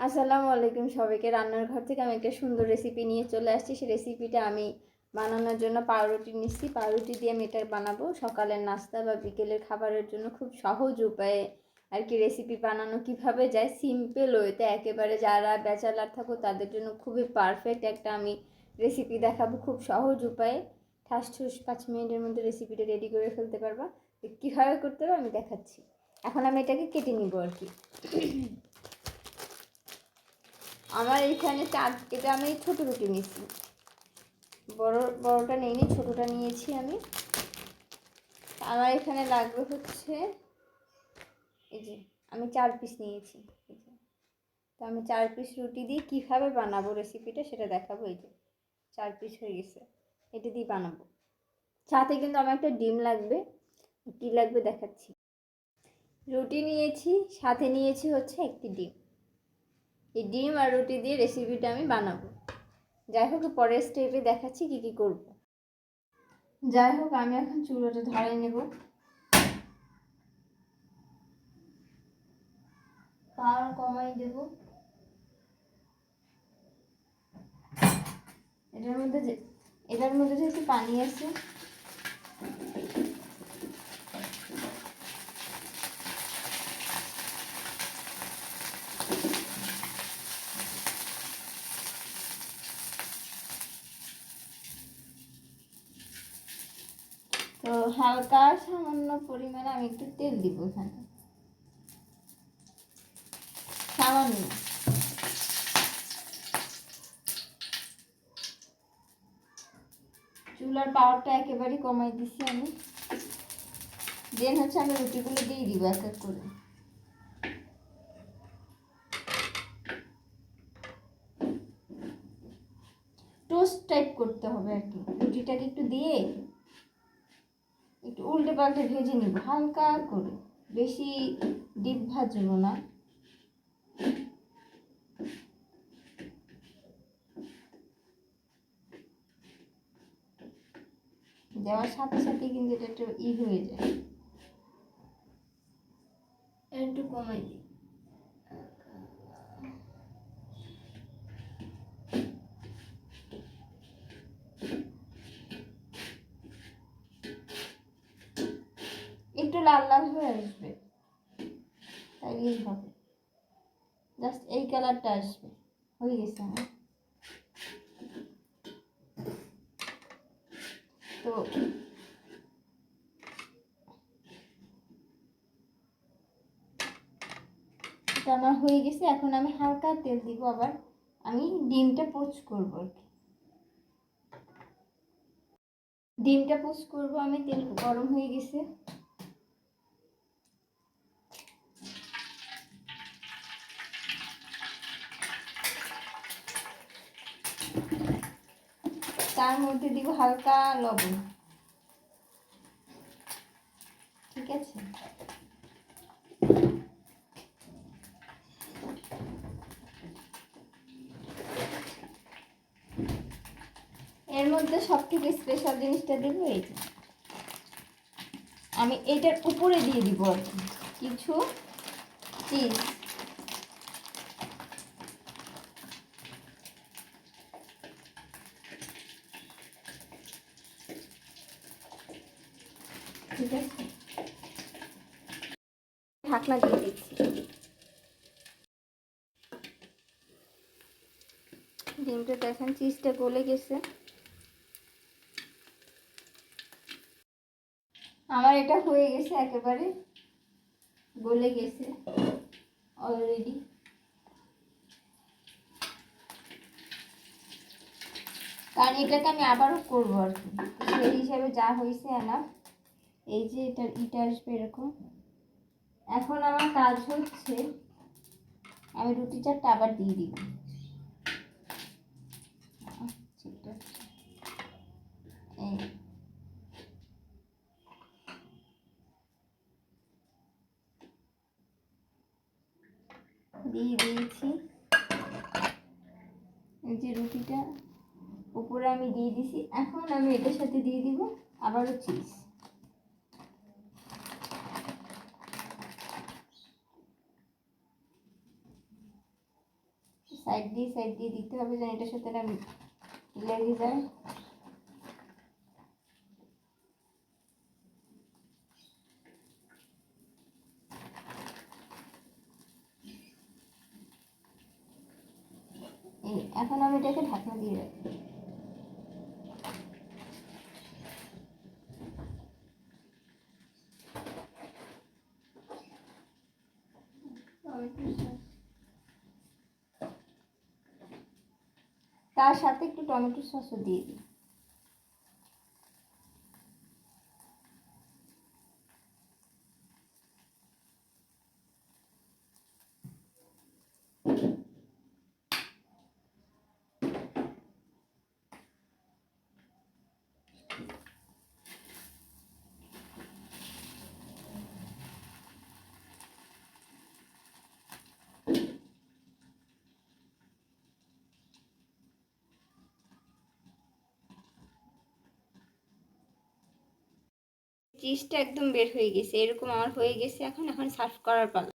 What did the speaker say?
আসসালামু আলাইকুম সবাইকে। রান্নার ঘর থেকে আমি একটা সুন্দর রেসিপি নিয়ে চলে আসছি। সেই রেসিপিটা আমি বানানোর জন্য পাউরুটি নিচ্ছি। পাউরুটি দিয়ে আমি এটা বানাবো সকালের নাস্তা বা বিকেলের খাবারের জন্য। খুব সহজ উপায়ে আর কি রেসিপি বানানো কিভাবে যায়, সিম্পল ওয়েতে একেবারে। যারা ব্যাচেলার থাকো তাদের জন্য খুবই পারফেক্ট একটা আমি রেসিপি দেখাবো খুব সহজ উপায়ে। ঠাস ঠুস 5 মিনিটের মধ্যে রেসিপিটা রেডি করে ফেলতে পারবা। কীভাবে করতে হবে আমি দেখাচ্ছি। এখন আমি এটাকে কেটে নিব আর কি। আমার এইখানে এটা আমি ছোটো রুটি নিয়েছি, বড়টা নিইনি, ছোটোটা নিয়েছি আমি। আমার এখানে লাগবে হচ্ছে এই যে আমি 4 পিস নিয়েছি। এই যে তো আমি 4 পিস রুটি দিয়ে কীভাবে বানাবো রেসিপিটা সেটা দেখাবো। এই যে 4 পিস হয়ে গেছে, এটা দিয়ে বানাবো। সাথে কিন্তু আমার একটা ডিম লাগবে। কী লাগবে দেখাচ্ছি। রুটি নিয়েছি, সাথে নিয়েছি হচ্ছে একটি ডিম। এই ডিম আর রুটি দিয়ে রেসিপিটা আমি বানাবো। যাই হোক, পরের স্টেপে দেখাচ্ছি কী কী করব। যাই হোক, আমি এখন চুলোটা ধরে নেব, পাওয়ার কমাই দেব। এটার মধ্যে যেহেতু পানি আছে, তো হালকা সামান্য পরিমাণে আমি একটু তেল দিব এখানে, সামান্য। চুলার পাওয়ারটা একেবারে কমাই দিছি আমি। দেন হচ্ছে আমি রুটিগুলো দিয়ে দিব এক এক করে। টোস্ট টাইপ করতে হবে আর কি। রুটিটাকে একটু দিয়ে একটু উল্টে পাল্টে ভেজে নিব হালকা করে, বেশি ডিপ ভাজবো না। দেওয়ার সাথে সাথে কিন্তু এটা একটু হয়ে যায়। একটু কমাই দিই। একটু লাল লাল হয়ে আসবে, তাইলেই হবে। জাস্ট এই কালারটা আসবে, হয়ে গেছে আমার। তো এটা আমার হয়ে গেছে। এখন আমি হালকা তেল দিব, আবার আমি ডিমটা পোচ করব আর কি। ডিমটা পোচ করব আমি। তেল গরম হয়ে গেছে। তার মধ্যে দিব হালকা লবণ, ঠিক আছে। এর মধ্যে সব থেকে স্পেশাল জিনিসটা দেবো এই যে, আমি এইটার উপরে দিয়ে দিব আর কি কিছু চিজ। ঠিক আছে, ঢাকনা দিয়ে দিচ্ছি। ডিমটা দেখেন চিজটা গলে গেছে। আমার এটা হয়ে গেছে, একেবারে গলে গেছে অলরেডি। কারণ এটাকে আমি আবারও করবো আর কি, সেই হিসাবে যা হয়েছে না। এই যে এটা আসবে এরকম। এখন আমার কাজ হচ্ছে আমি রুটি চারটা আবার দিয়ে দিব। এই দিয়ে দিয়েছি। এই যে রুটিটা উপরে আমি দিয়ে দিছি। এখন আমি এটার সাথে দিয়ে দিব আবারও চিজ। সাইড দিয়ে দিতে হবে যেন এটার সাথে এটা লেগে যায়। এখন আমি এটাকে ঢাকনা দিয়ে রাখি। তার সাথে একটু টমেটো সসও দিয়ে দিই। চিজটা একদম বের হয়ে গেছে, এরকম আমার হয়ে গেছে। এখন সার্ভ করার পালা।